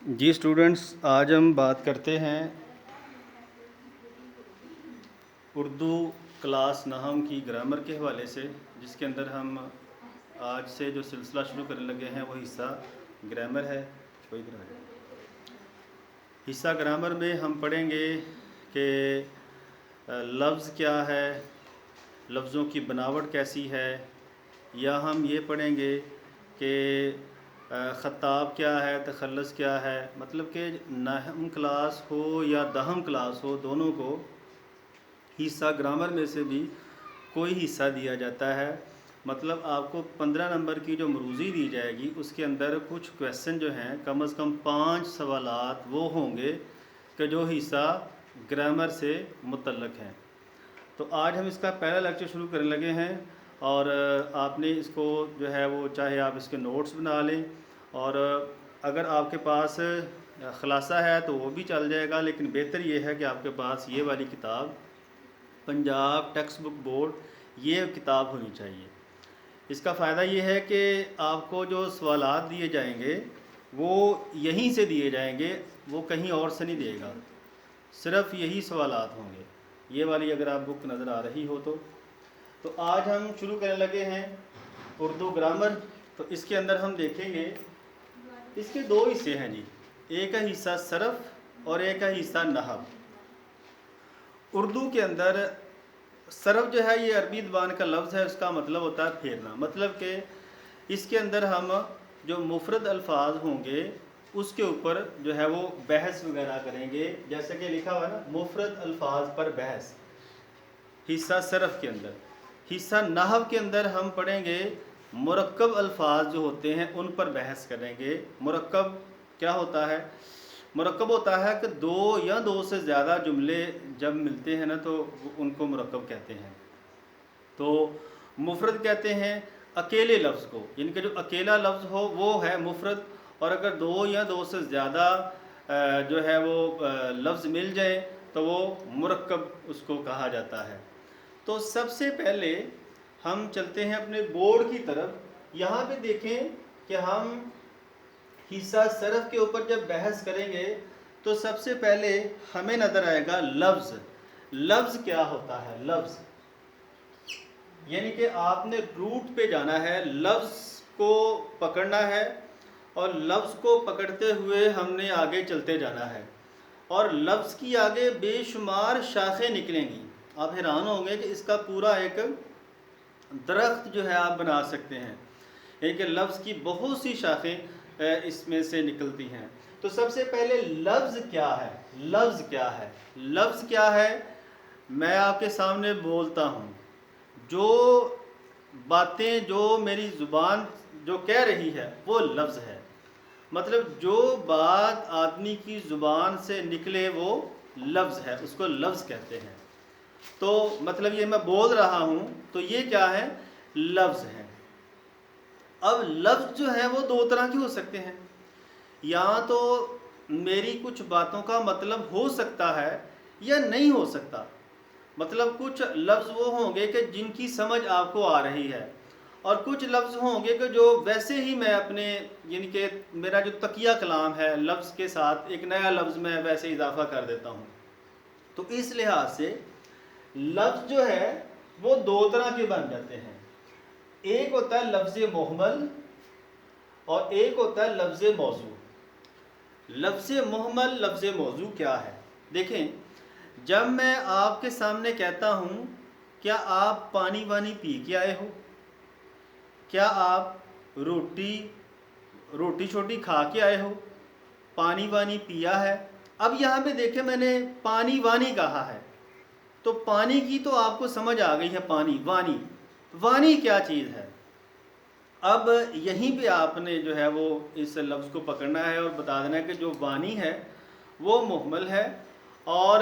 جی students, آج ہم بات کرتے ہیں اردو کلاس نحو کی گرامر کے حوالے سے، جس کے اندر ہم آج سے جو سلسلہ شروع کرنے لگے ہیں وہ حصہ گرامر ہے۔ حصہ گرامر میں ہم پڑھیں گے کہ لفظ کیا ہے، لفظوں کی بناوٹ کیسی ہے، یا ہم یہ پڑھیں گے کہ خطاب کیا ہے، تخلص کیا ہے۔ مطلب کہ نحو کلاس ہو یا دہم کلاس ہو، دونوں کو حصہ گرامر میں سے بھی کوئی حصہ دیا جاتا ہے۔ مطلب آپ کو 15 نمبر کی جو مروزی دی جائے گی، اس کے اندر کچھ کویسچن جو ہیں، کم از کم 5 سوالات وہ ہوں گے کہ جو حصہ گرامر سے متعلق ہیں۔ تو آج ہم اس کا پہلا لیکچر شروع کرنے لگے ہیں، اور آپ نے اس کو جو ہے وہ چاہے آپ اس کے نوٹس بنا لیں، اور اگر آپ کے پاس خلاصہ ہے تو وہ بھی چل جائے گا، لیکن بہتر یہ ہے کہ آپ کے پاس یہ والی کتاب پنجاب ٹیکسٹ بک بورڈ یہ کتاب ہونی چاہیے۔ اس کا فائدہ یہ ہے کہ آپ کو جو سوالات دیے جائیں گے وہ یہیں سے دیے جائیں گے، وہ کہیں اور سے نہیں دے گا، صرف یہی سوالات ہوں گے۔ یہ والی اگر آپ بک نظر آ رہی ہو تو آج ہم شروع کرنے لگے ہیں اردو گرامر۔ تو اس کے اندر ہم دیکھیں گے، اس کے 2 حصے ہیں جی، ایک ہے حصہ صرف اور ایک ہے حصہ نحو۔ اردو کے اندر صرف جو ہے یہ عربی زبان کا لفظ ہے، اس کا مطلب ہوتا ہے پھیرنا۔ مطلب کہ اس کے اندر ہم جو مفرد الفاظ ہوں گے اس کے اوپر جو ہے وہ بحث وغیرہ کریں گے، جیسے کہ لکھا ہوا ہے نا، مفرد الفاظ پر بحث، حصہ صرف کے اندر۔ حصہ نحو کے اندر ہم پڑھیں گے مرکب الفاظ جو ہوتے ہیں ان پر بحث کریں گے۔ مرکب کیا ہوتا ہے؟ مرکب ہوتا ہے کہ 2 یا 2 سے زیادہ جملے جب ملتے ہیں نا تو ان کو مرکب کہتے ہیں۔ تو مفرد کہتے ہیں اکیلے لفظ کو، یعنی کہ جو اکیلا لفظ ہو وہ ہے مفرد، اور اگر 2 یا 2 سے زیادہ جو ہے وہ لفظ مل جائیں تو وہ مرکب اس کو کہا جاتا ہے۔ تو سب سے پہلے ہم چلتے ہیں اپنے بورڈ کی طرف۔ یہاں پہ دیکھیں کہ ہم حصہ صرف کے اوپر جب بحث کریں گے تو سب سے پہلے ہمیں نظر آئے گا لفظ۔ لفظ کیا ہوتا ہے؟ لفظ یعنی کہ آپ نے روٹ پہ جانا ہے، لفظ کو پکڑنا ہے، اور لفظ کو پکڑتے ہوئے ہم نے آگے چلتے جانا ہے، اور لفظ کی آگے بے شمار شاخیں نکلیں گی۔ آپ حیران ہوں گے کہ اس کا پورا ایک درخت جو ہے آپ بنا سکتے ہیں، یعنی کہ لفظ کی بہت سی شاخیں اس میں سے نکلتی ہیں۔ تو سب سے پہلے لفظ کیا ہے؟ لفظ کیا ہے؟ لفظ کیا ہے؟ میں آپ کے سامنے بولتا ہوں، جو باتیں جو میری زبان جو کہہ رہی ہے وہ لفظ ہے۔ مطلب جو بات آدمی کی زبان سے نکلے وہ لفظ ہے، اس کو لفظ کہتے ہیں۔ تو مطلب یہ میں بول رہا ہوں تو یہ کیا ہے؟ لفظ ہے۔ اب لفظ جو ہے وہ 2 طرح کے ہو سکتے ہیں، یا تو میری کچھ باتوں کا مطلب ہو سکتا ہے یا نہیں ہو سکتا۔ مطلب کچھ لفظ وہ ہوں گے کہ جن کی سمجھ آپ کو آ رہی ہے، اور کچھ لفظ ہوں گے کہ جو ویسے ہی میں اپنے، یعنی کہ میرا جو تکیہ کلام ہے لفظ کے ساتھ ایک نیا لفظ میں ویسے اضافہ کر دیتا ہوں۔ تو اس لحاظ سے لفظ جو ہے وہ 2 طرح کے بن جاتے ہیں۔ ایک ہوتا ہے لفظ محمل اور ایک ہوتا ہے لفظ موضوع۔ لفظ محمل، لفظ موضوع کیا ہے؟ دیکھیں، جب میں آپ کے سامنے کہتا ہوں کیا آپ پانی وانی پی کے آئے ہو، کیا آپ روٹی چھوٹی کھا کے آئے ہو، پانی وانی پیا ہے۔ اب یہاں پہ دیکھیں میں نے پانی وانی کہا ہے، تو پانی کی تو آپ کو سمجھ آ گئی ہے، پانی وانی، وانی کیا چیز ہے؟ اب یہیں پہ آپ نے جو ہے وہ اس لفظ کو پکڑنا ہے اور بتا دینا ہے کہ جو وانی ہے وہ محمل ہے، اور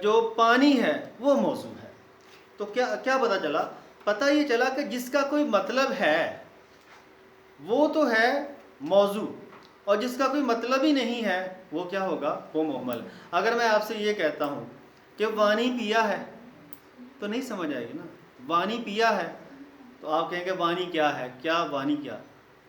جو پانی ہے وہ موضوع ہے۔ تو کیا پتہ چلا؟ پتہ یہ چلا کہ جس کا کوئی مطلب ہے وہ تو ہے موضوع، اور جس کا کوئی مطلب ہی نہیں ہے وہ کیا ہوگا؟ وہ محمل۔ اگر میں آپ سے یہ کہتا ہوں کہ وانی پیا ہے تو نہیں سمجھ آئے گی نا۔ وانی پیا ہے تو آپ کہیں گے وانی کیا ہے؟ کیا وانی کیا؟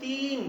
3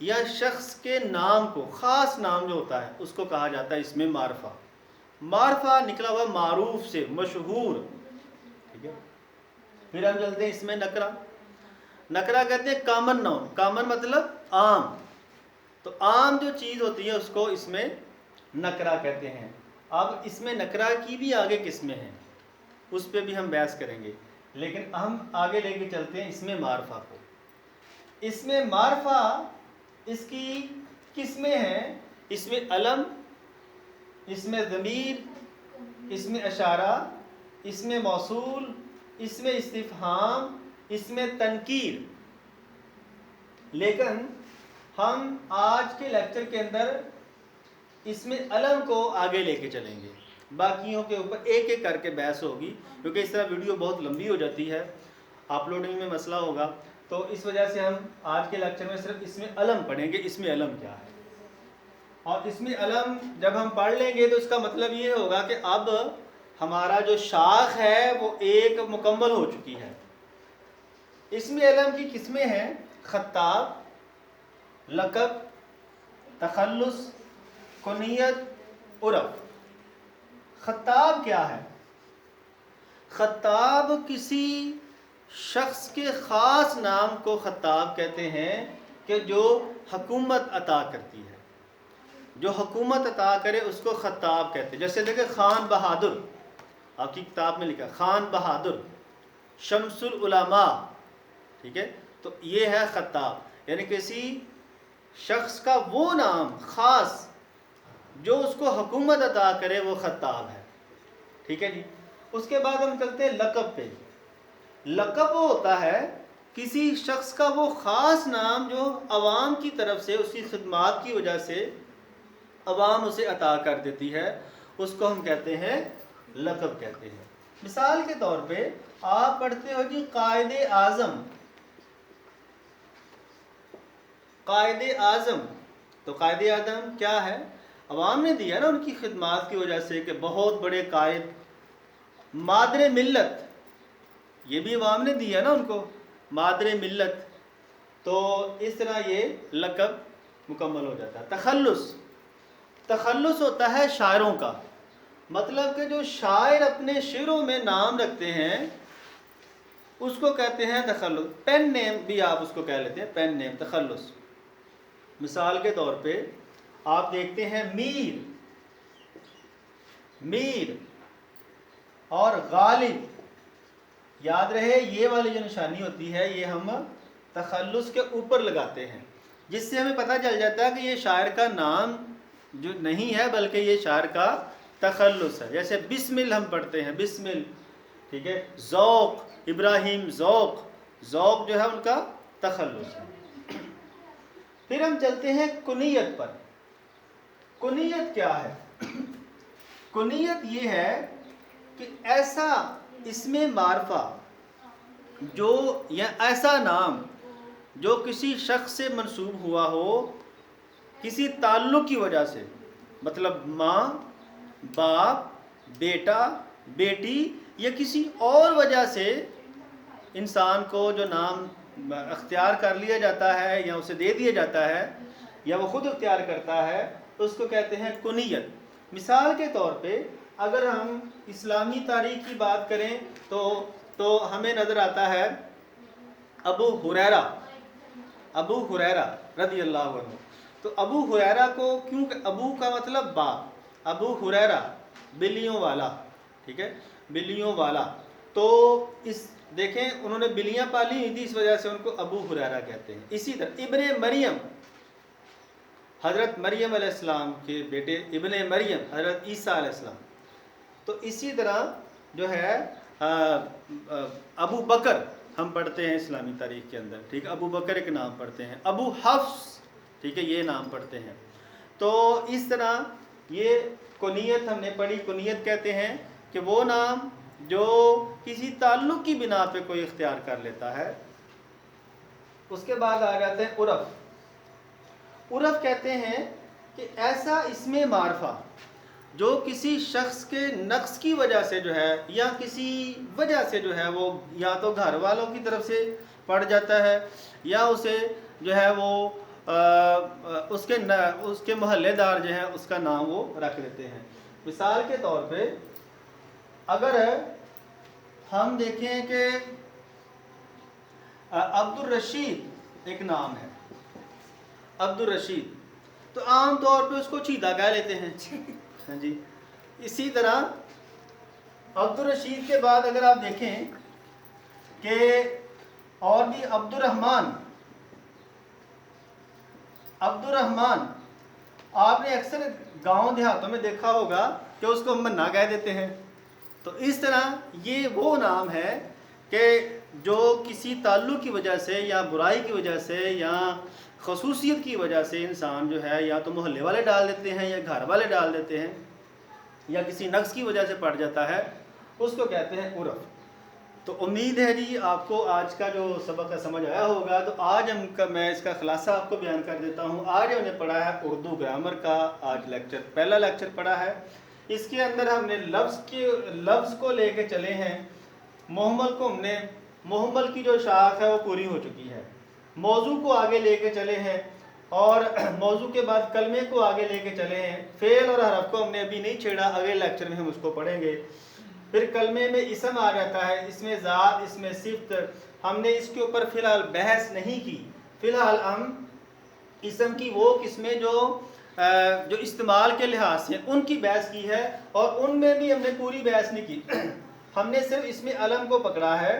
یا شخص کے نام کو، خاص نام جو ہوتا ہے اس کو کہا جاتا ہے اسم معرفہ۔ معرفہ نکلا ہوا معروف سے، مشہور، ٹھیک ہے۔ پھر ہم چلتے ہیں اسم نکرہ۔ نکرہ کہتے ہیں کامن ناؤن، کامن مطلب عام، تو عام جو چیز ہوتی ہے اس کو اسم نکرہ کہتے ہیں۔ اب اسم نکرہ کی بھی آگے قسمیں ہیں، اس پہ بھی ہم بحث کریں گے، لیکن ہم آگے لے کے چلتے ہیں اسم معرفہ کو۔ اسم معرفہ اس کی قسمیں ہیں، اسم علم، اسم ضمیر، اسم اشارہ، اسم موصول، اسم استفہام، اسم تنکیر۔ لیکن ہم آج کے لیکچر کے اندر اسم علم کو آگے لے کے چلیں گے، باقیوں کے اوپر ایک ایک کر کے بحث ہوگی، کیونکہ اس طرح ویڈیو بہت لمبی ہو جاتی ہے، اپلوڈنگ میں مسئلہ ہوگا، تو اس وجہ سے ہم آج کے لیکچر میں صرف اسم علم پڑھیں گے، اسم علم کیا ہے۔ اور اسم علم جب ہم پڑھ لیں گے تو اس کا مطلب یہ ہوگا کہ اب ہمارا جو شاخ ہے وہ ایک مکمل ہو چکی ہے۔ اسم علم کی قسمیں ہیں خطاب، لقب، تخلص، کنیت، عرف۔ خطاب کیا ہے؟ خطاب کسی شخص کے خاص نام کو خطاب کہتے ہیں کہ جو حکومت عطا کرتی ہے، جو حکومت عطا کرے اس کو خطاب کہتے ہیں۔ جیسے دیکھیں خان بہادر، آپ کی کتاب میں لکھا خان بہادر، شمس العلماء، ٹھیک ہے، تو یہ ہے خطاب، یعنی کسی شخص کا وہ نام خاص جو اس کو حکومت عطا کرے وہ خطاب ہے، ٹھیک ہے جی۔ اس کے بعد ہم چلتے ہیں لقب پہ۔ لقب وہ ہوتا ہے کسی شخص کا وہ خاص نام جو عوام کی طرف سے اس کی خدمات کی وجہ سے عوام اسے عطا کر دیتی ہے، اس کو ہم کہتے ہیں لقب کہتے ہیں۔ مثال کے طور پہ آپ پڑھتے ہو جی قائد اعظم، قائد اعظم، تو قائد اعظم کیا ہے؟ عوام نے دیا نا ان کی خدمات کی وجہ سے کہ بہت بڑے قائد۔ مادر ملت، یہ بھی عوام نے دیا نا ان کو، مادر ملت، تو اس طرح یہ لقب مکمل ہو جاتا ہے۔ تخلص، تخلص ہوتا ہے شاعروں کا، مطلب کہ جو شاعر اپنے شعروں میں نام رکھتے ہیں اس کو کہتے ہیں تخلص۔ پین نیم بھی آپ اس کو کہہ لیتے ہیں، پین نیم، تخلص۔ مثال کے طور پہ آپ دیکھتے ہیں میر، میر اور غالب، یاد رہے یہ والی جو نشانی ہوتی ہے یہ ہم تخلص کے اوپر لگاتے ہیں، جس سے ہمیں پتہ چل جاتا ہے کہ یہ شاعر کا نام جو نہیں ہے بلکہ یہ شاعر کا تخلص ہے۔ جیسے بسمل ہم پڑھتے ہیں، بسمل، ٹھیک ہے، ذوق، ابراہیم ذوق، ذوق جو ہے ان کا تخلص ہے۔ پھر ہم چلتے ہیں کنیت پر۔ کنیت کیا ہے؟ کنیت یہ ہے کہ ایسا اسم معرفہ جو یا ایسا نام جو کسی شخص سے منسوب ہوا ہو کسی تعلق کی وجہ سے، مطلب ماں، باپ، بیٹا، بیٹی، یا کسی اور وجہ سے انسان کو جو نام اختیار کر لیا جاتا ہے یا اسے دے دیا جاتا ہے یا وہ خود اختیار کرتا ہے، اس کو کہتے ہیں کنیت۔ مثال کے طور پہ اگر ہم اسلامی تاریخ کی بات کریں تو ہمیں نظر آتا ہے ابو ہریرہ، ابو ہریرہ رضی اللہ عنہ۔ تو ابو ہریرہ کو، کیونکہ ابو کا مطلب باپ، ابو ہریرہ بلیوں والا، ٹھیک ہے، بلیوں والا، تو اس دیکھیں انہوں نے بلیاں پالی ہوئی تھی، اس وجہ سے ان کو ابو ہریرہ کہتے ہیں۔ اسی طرح ابن مریم، حضرت مریم علیہ السلام کے بیٹے ابن مریم، حضرت عیسیٰ علیہ السلام۔ تو اسی طرح جو ہے ابو بکر ہم پڑھتے ہیں اسلامی تاریخ کے اندر، ٹھیک ہے، ابو بکر ایک نام پڑھتے ہیں، ابو حفص، ٹھیک ہے، یہ نام پڑھتے ہیں۔ تو اس طرح یہ کنیت ہم نے پڑھی۔ کنیت کہتے ہیں کہ وہ نام جو کسی تعلق کی بنا پہ کوئی اختیار کر لیتا ہے۔ اس کے بعد آ جاتے ہیں عرف۔ عرف کہتے ہیں کہ ایسا اسم معرفہ جو کسی شخص کے نقص کی وجہ سے جو ہے یا کسی وجہ سے جو ہے وہ یا تو گھر والوں کی طرف سے پڑ جاتا ہے یا اسے جو ہے وہ اس کے محلے دار جو ہیں اس کا نام وہ رکھ دیتے ہیں۔ مثال کے طور پہ اگر ہم دیکھیں کہ عبد الرشید ایک نام ہے، عبد الرشید، تو عام طور پہ اس کو چیدہ کہہ لیتے ہیں، ہاں جی۔ اسی طرح عبد الرشید کے بعد اگر آپ دیکھیں کہ اور بھی عبد الرحمن، عبد الرحمن آپ نے اکثر گاؤں دیہاتوں میں دیکھا ہوگا کہ اس کو منا کہہ دیتے ہیں۔ تو اس طرح یہ وہ نام ہے کہ جو کسی تعلق کی وجہ سے یا برائی کی وجہ سے یا خصوصیت کی وجہ سے انسان جو ہے یا تو محلے والے ڈال دیتے ہیں یا گھر والے ڈال دیتے ہیں یا کسی نقص کی وجہ سے پڑ جاتا ہے، اس کو کہتے ہیں عرف۔ تو امید ہے جی آپ کو آج کا جو سبق ہے سمجھ آیا ہوگا۔ تو آج میں اس کا خلاصہ آپ کو بیان کر دیتا ہوں۔ آج ہم نے پڑھا ہے اردو گرامر کا، آج پہلا لیکچر پڑھا ہے۔ اس کے اندر ہم نے لفظ کو لے کے چلے ہیں، محمل کو ہم نے محمل کی جو شاخ ہے وہ پوری ہو چکی ہے، موضوع کو آگے لے کے چلے ہیں، اور موضوع کے بعد کلمے کو آگے لے کے چلے ہیں۔ فعل اور حرف کو ہم نے ابھی نہیں چھیڑا، اگلے لیکچر میں ہم اس کو پڑھیں گے۔ پھر کلمے میں اسم آ جاتا ہے، اس میں ذات، اس میں صفت، ہم نے اس کے اوپر فی الحال بحث نہیں کی۔ فی الحال ہم اسم کی وہ قسمیں جو استعمال کے لحاظ سے ان کی بحث کی ہے، اور ان میں بھی ہم نے پوری بحث نہیں کی، ہم نے صرف اس میں علم کو پکڑا ہے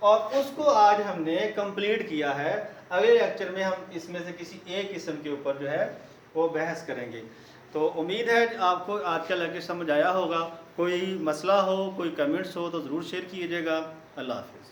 اور اس کو آج ہم نے کمپلیٹ کیا ہے۔ اگلے لیکچر میں ہم اس میں سے کسی ایک قسم کے اوپر جو ہے وہ بحث کریں گے۔ تو امید ہے آپ کو آج کا لیکچر سمجھ آیا ہوگا۔ کوئی مسئلہ ہو، کوئی کمنٹس ہو تو ضرور شیئر کیجیے گا۔ اللہ حافظ۔